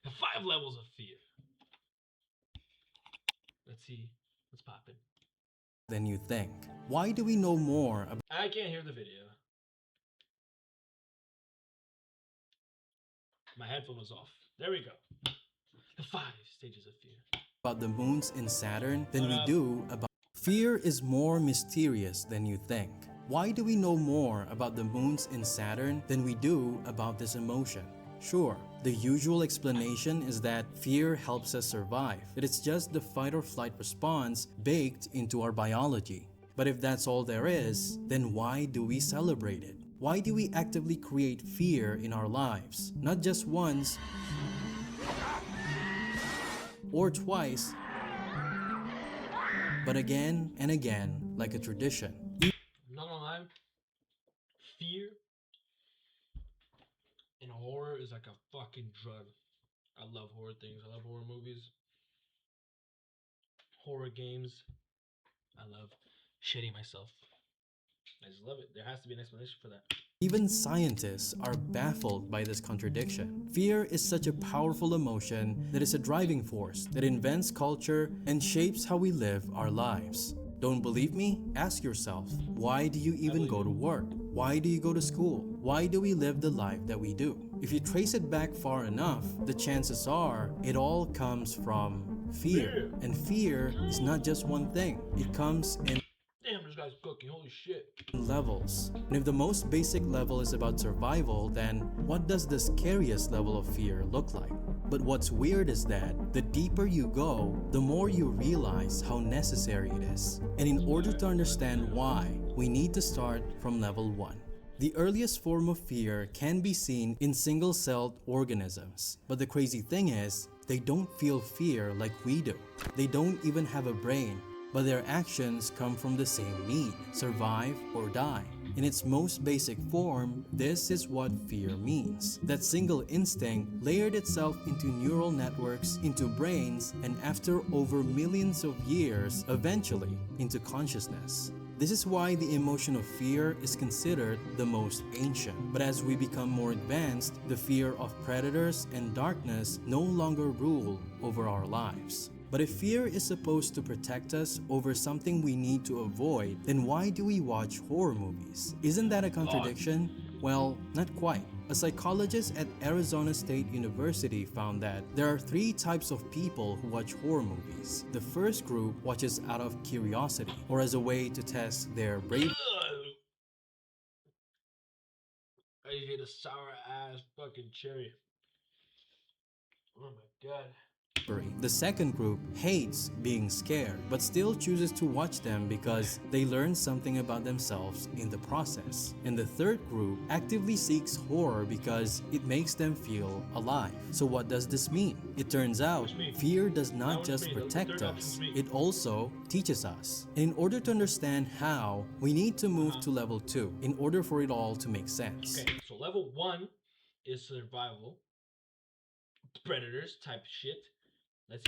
The 5 levels of fear. Let's see. Let's pop it. Than you think. Why do we know more about I can't hear the video. My headphone was off. There we go. The 5 stages of fear. the moons in Saturn than What we up? do about... Fear is more mysterious than you think. Why do we know more about the moons in Saturn than we do about this emotion? Sure, the usual explanation is that fear helps us survive, that it's just the fight or flight response baked into our biology. But if that's all there is, then why do we celebrate it? Why do we actively create fear in our lives? Not just once or twice, but again and again like a tradition. I'm not gonna lie. Fear in horror is like a fucking drug. I love horror things. I love horror movies, horror games. I love shitting myself. I just love it. There has to be an explanation for that. Even scientists are baffled by this contradiction. Fear is such a powerful emotion that is a driving force that invents culture and shapes how we live our lives. Don't believe me? Ask yourself, why do you even go to work? Why do you go to school? Why do we live the life that we do? If you trace it back far enough, the chances are it all comes from fear. And fear is not just one thing. It comes in Damn, this guy's cooking. Holy shit. levels. And if the most basic level is about survival, then what does the scariest level of fear look like? But what's weird is that the deeper you go, the more you realize how necessary it is. And in order to understand why, we need to start from level 1. The earliest form of fear can be seen in single-celled organisms. But the crazy thing is, they don't feel fear like we do. They don't even have a brain. But their actions come from the same need: survive or die. In its most basic form, this is what fear means. That single instinct layered itself into neural networks, into brains, and after over millions of years, eventually into consciousness. This is why the emotion of fear is considered the most ancient. But as we become more advanced, the fear of predators and darkness no longer rule over our lives. But if fear is supposed to protect us over something we need to avoid, then why do we watch horror movies? Isn't that a contradiction? Well, not quite. A psychologist at Arizona State University found that there are 3 types of people who watch horror movies. The first group watches out of curiosity, or as a way to test their bravery. I hate a sour ass fucking cherry. Oh my god. The second group hates being scared, but still chooses to watch them because they learn something about themselves in the process. And the third group actively seeks horror because it makes them feel alive. So what does this mean? It turns out, fear does not just protect us, it also teaches us. And in order to understand how, we need to move to level 2 in order for it all to make sense. Okay, so level 1 is survival. Predators type shit.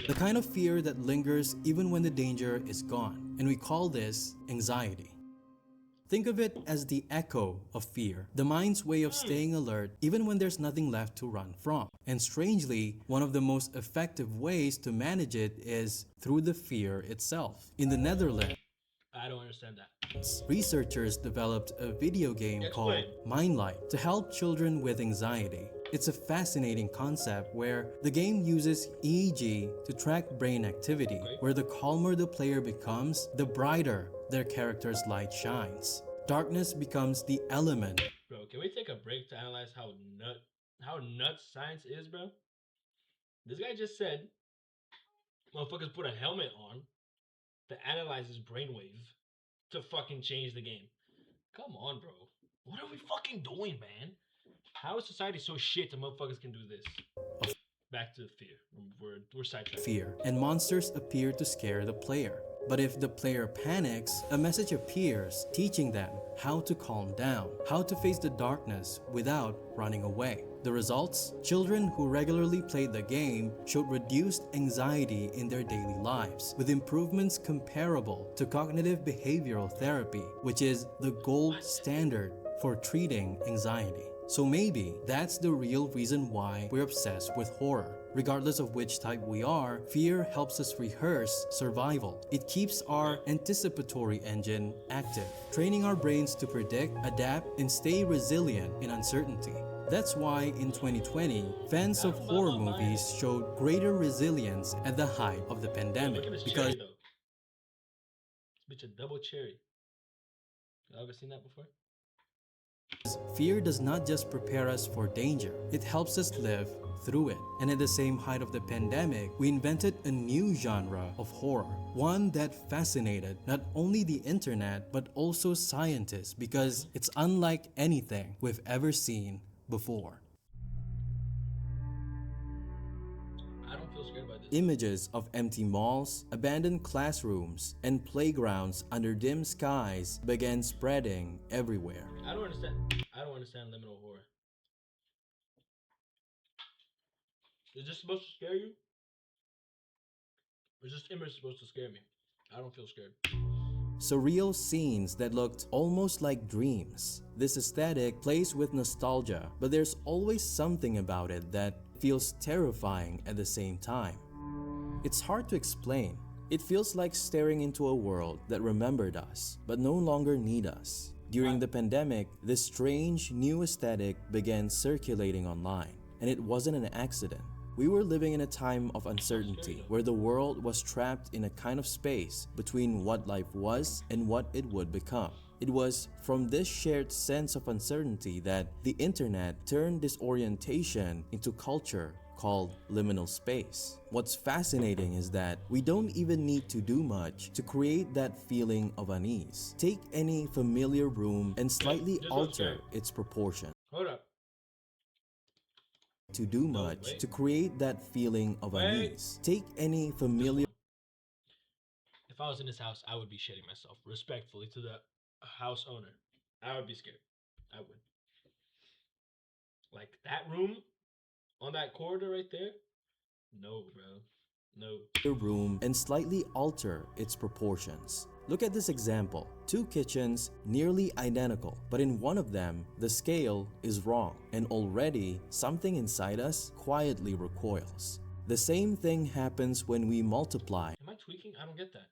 The kind of fear that lingers even when the danger is gone, and we call this anxiety. Think of it as the echo of fear, the mind's way of staying alert even when there's nothing left to run from. And strangely, one of the most effective ways to manage it is through the fear itself. In the Netherlands, I don't understand that. researchers developed a video game called Mindlight to help children with anxiety. It's a fascinating concept where the game uses EEG to track brain activity, where the calmer the player becomes, the brighter their character's light shines. Darkness becomes the element. Bro, can we take a break to analyze how nuts science is, bro? This guy just said motherfuckers put a helmet on to analyze his brainwave to fucking change the game. Come on, bro. What are we fucking doing, man? How is society so shit that motherfuckers can do this? Back to fear. We're sidetracked. Fear, and monsters appear to scare the player. But if the player panics, a message appears teaching them how to calm down, how to face the darkness without running away. The results? Children who regularly played the game showed reduced anxiety in their daily lives, with improvements comparable to cognitive behavioral therapy, which is the gold standard for treating anxiety. So maybe that's the real reason why we're obsessed with horror. Regardless of which type we are, fear helps us rehearse survival. It keeps our anticipatory engine active, training our brains to predict, adapt, and stay resilient in uncertainty. That's why in 2020, fans of horror movies showed greater resilience at the height of the Look pandemic at this because cherry though. This bitch a double cherry. You ever seen that before? fear does not just prepare us for danger, it helps us live through it. And at the same height of the pandemic, we invented a new genre of horror, one that fascinated not only the internet but also scientists because it's unlike anything we've ever seen before. I don't feel scared by this. Images of empty malls, abandoned classrooms, and playgrounds under dim skies began spreading everywhere. I don't understand. I don't understand liminal horror. Is this supposed to scare you? Or is this image supposed to scare me? I don't feel scared. Surreal scenes that looked almost like dreams. This aesthetic plays with nostalgia, but there's always something about it that feels terrifying at the same time. It's hard to explain. It feels like staring into a world that remembered us, but no longer need us. During the pandemic, this strange new aesthetic began circulating online, and it wasn't an accident. We were living in a time of uncertainty where the world was trapped in a kind of space between what life was and what it would become. It was from this shared sense of uncertainty that the internet turned this orientation into culture called liminal space. What's fascinating is that we don't even need to do much to create that feeling of unease. Take any familiar room and slightly alter its proportion. Hold up. To do much to create that feeling of unease. Take any familiar. If I was in this house, I would be shitting myself respectfully to the house owner. I would be scared. I would. Like that room on that corridor right there? No, bro. No. Room and slightly alter its proportions. Look at this example. Two kitchens nearly identical, but in one of them, the scale is wrong, and already something inside us quietly recoils. The same thing happens when we multiply. Am I tweaking? I don't get that.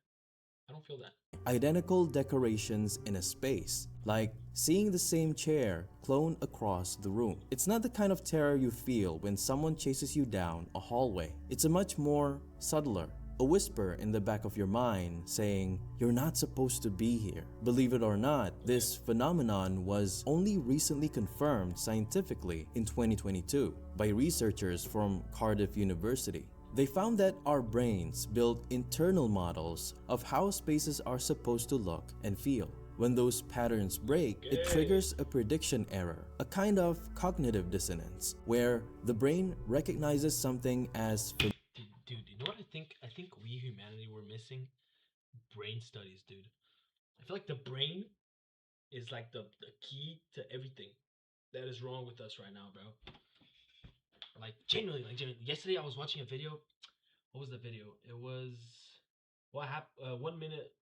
I don't feel that. Identical decorations in a space, like seeing the same chair clone across the room. It's not the kind of terror you feel when someone chases you down a hallway. It's a much more subtler, a whisper in the back of your mind saying, "You're not supposed to be here." Believe it or not, this phenomenon was only recently confirmed scientifically in 2022 by researchers from Cardiff University. They found that our brains build internal models of how spaces are supposed to look and feel. When those patterns break, it triggers a prediction error, a kind of cognitive dissonance, where the brain recognizes something as Dude, you know what I think? I think we humanity were missing brain studies, dude. I feel like the brain is like the key to everything that is wrong with us right now, bro. Like genuinely. Yesterday I was watching a video. What was the video? It was what happened 1 minute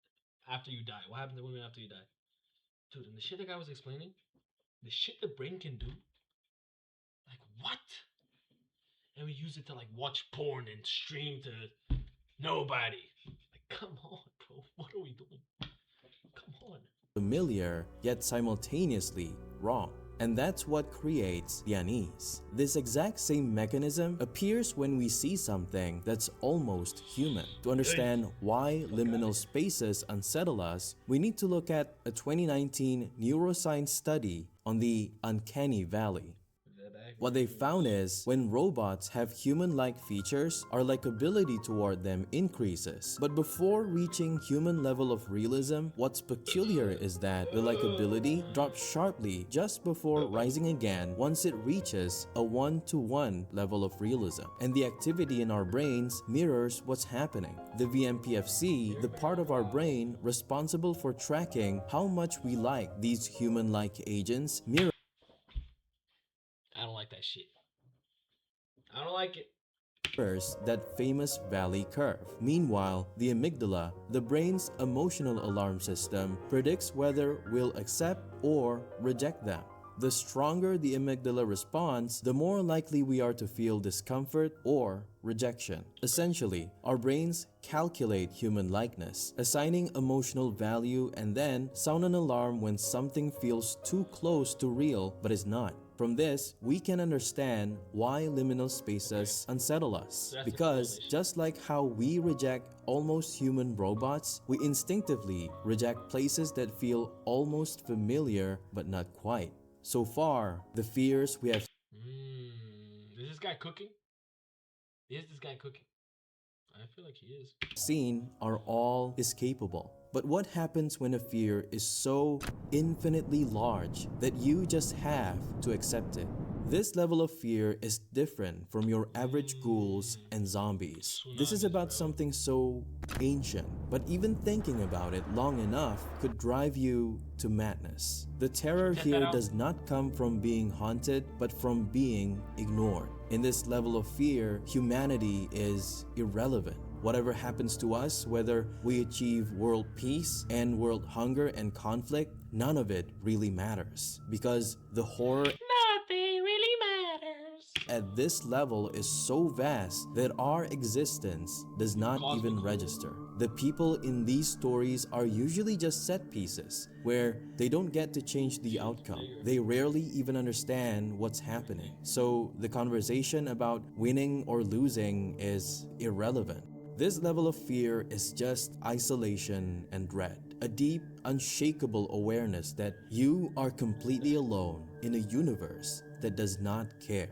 after you die. What happened 1 minute after you die? Dude, and the shit the guy was explaining, the shit the brain can do. Like what? And we use it to like watch porn and stream to nobody. Like, come on, bro. What are we doing? Come on. familiar yet simultaneously wrong. And that's what creates the unease. This exact same mechanism appears when we see something that's almost human. To understand why liminal spaces unsettle us, we need to look at a 2019 neuroscience study on the uncanny valley. What they found is, when robots have human-like features, our likability toward them increases. But before reaching human level of realism, what's peculiar is that the likability drops sharply just before rising again once it reaches a 1-to-1 level of realism. And the activity in our brains mirrors what's happening. The VMPFC, the part of our brain responsible for tracking how much we like these human-like agents, mirrors I don't like that shit. I don't like it. that famous valley curve. Meanwhile, the amygdala, the brain's emotional alarm system, predicts whether we'll accept or reject them. The stronger the amygdala response, the more likely we are to feel discomfort or rejection. Essentially, our brains calculate human likeness, assigning emotional value and then sound an alarm when something feels too close to real but is not. From this, we can understand why liminal spaces unsettle us. So that's the Because correlation. just like how we reject almost human robots, we instinctively reject places that feel almost familiar but not quite. So far, the fears we have Is this guy cooking? Is this guy cooking? I feel like he is. seen are all escapable. But what happens when a fear is so infinitely large that you just have to accept it? This level of fear is different from your average ghouls and zombies. This is Tsunamis, about bro. something so ancient, but even thinking about it long enough could drive you to madness. The terror Check that here out. does not come from being haunted, but from being ignored. In this level of fear, humanity is irrelevant. Whatever happens to us, whether we achieve world peace and world hunger and conflict, none of it really matters. Because the horror Nothing really matters. at this level is so vast that our existence does not Cosmic even horror. register. The people in these stories are usually just set pieces where they don't get to change the outcome. They rarely even understand what's happening. So the conversation about winning or losing is irrelevant. This level of fear is just isolation and dread, a deep, unshakable awareness that you are completely alone in a universe that does not care.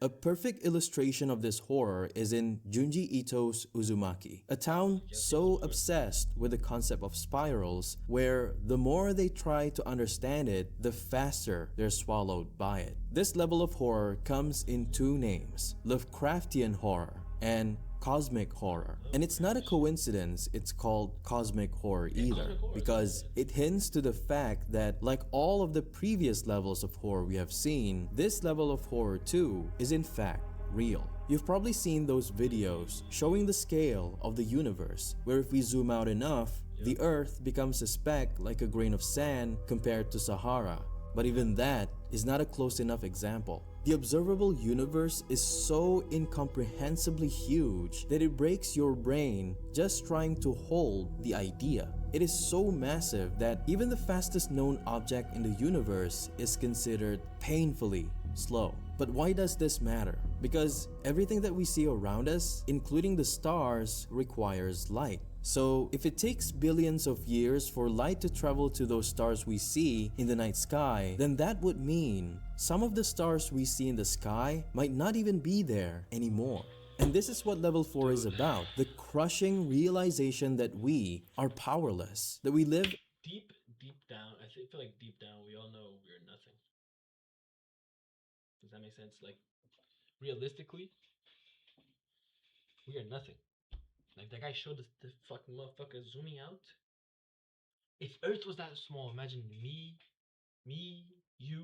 A perfect illustration of this horror is in Junji Ito's Uzumaki, a town so obsessed with the concept of spirals where the more they try to understand it, the faster they're swallowed by it. This level of horror comes in two names: Lovecraftian horror and cosmic horror. And it's not a coincidence it's called cosmic horror either, cosmic horror, because it hints to the fact that, like all of the previous levels of horror we have seen, this level of horror too is in fact real. You've probably seen those videos showing the scale of the universe, where if we zoom out enough, the Earth becomes a speck like a grain of sand compared to Sahara. But even that is not a close enough example. The observable universe is so incomprehensibly huge that it breaks your brain just trying to hold the idea. It is so massive that even the fastest known object in the universe is considered painfully slow. But why does this matter? Because everything that we see around us, including the stars, requires light. So if it takes billions of years for light to travel to those stars we see in the night sky, then that would mean some of the stars we see in the sky might not even be there anymore. And this is what level 4 is about: the crushing realization that we are powerless, that we live Deep down, feel like deep down, we all know we're nothing. Does that make sense? Like, realistically, we are nothing. Like, that guy showed us the fucking motherfucker zooming out. If Earth was that small, imagine me, you.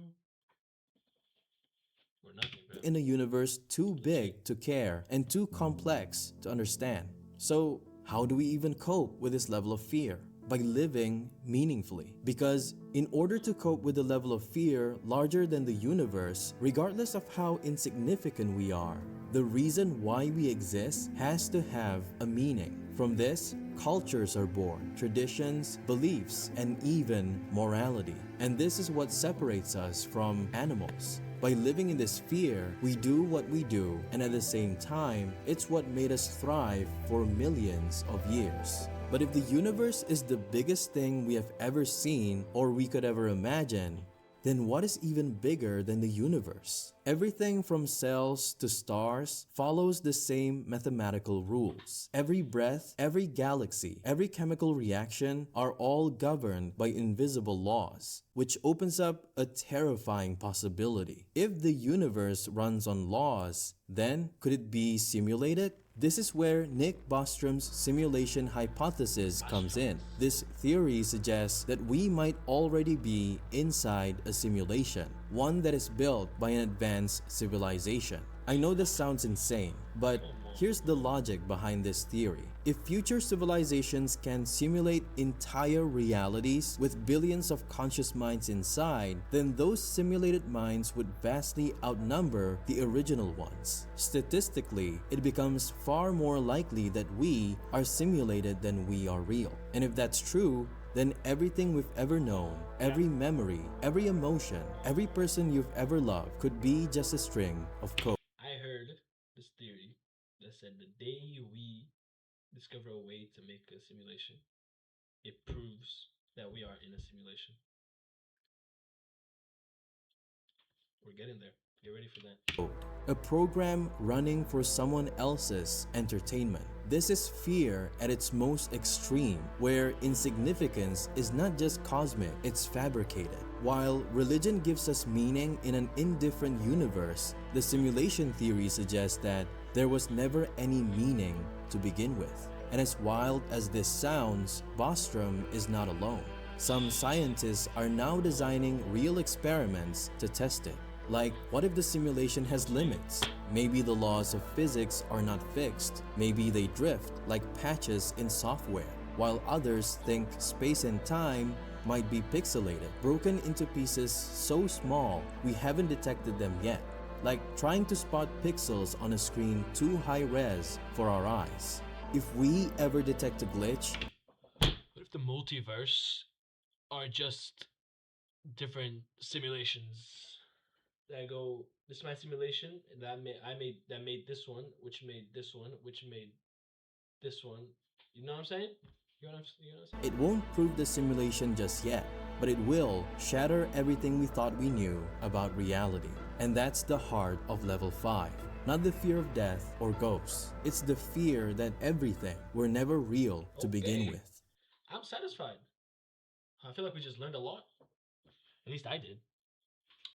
We're nothing, bro. in a universe too big to care and too complex to understand. So, how do we even cope with this level of fear? By living meaningfully. Because in order to cope with the level of fear larger than the universe, regardless of how insignificant we are, the reason why we exist has to have a meaning. From this, cultures are born, traditions, beliefs, and even morality. And this is what separates us from animals. By living in this fear, we do what we do, and at the same time, it's what made us thrive for millions of years. But if the universe is the biggest thing we have ever seen or we could ever imagine, then what is even bigger than the universe? Everything from cells to stars follows the same mathematical rules. Every breath, every galaxy, every chemical reaction are all governed by invisible laws, which opens up a terrifying possibility. If the universe runs on laws, then could it be simulated? This is where Nick Bostrom's simulation hypothesis comes in. This theory suggests that we might already be inside a simulation, one that is built by an advanced civilization. I know this sounds insane, but Here's the logic behind this theory. If future civilizations can simulate entire realities with billions of conscious minds inside, then those simulated minds would vastly outnumber the original ones. Statistically, it becomes far more likely that we are simulated than we are real. And if that's true, then everything we've ever known, every memory, every emotion, every person you've ever loved could be just a string of code. I heard this theory that said the day we discover a way to make a simulation, it proves that we are in a simulation. We're getting there. Get ready for that. A program running for someone else's entertainment. This is fear at its most extreme, where insignificance is not just cosmic, it's fabricated. While religion gives us meaning in an indifferent universe, the simulation theory suggests that there was never any meaning to begin with. And as wild as this sounds, Bostrom is not alone. Some scientists are now designing real experiments to test it. Like, what if the simulation has limits? Maybe the laws of physics are not fixed. Maybe they drift like patches in software. While others think space and time might be pixelated, broken into pieces so small we haven't detected them yet. Like trying to spot pixels on a screen too high res for our eyes. If we ever detect a glitch, what if the multiverse are just different simulations? I go, this is my simulation, and that made this one, which made this one, which made this one. You know what I'm saying? You know what I'm saying? it won't prove the simulation just yet, but it will shatter everything we thought we knew about reality. And that's the heart of level 5. Not the fear of death or ghosts. It's the fear that everything were never real to begin Okay. with. I'm satisfied. I feel like we just learned a lot. At least I did.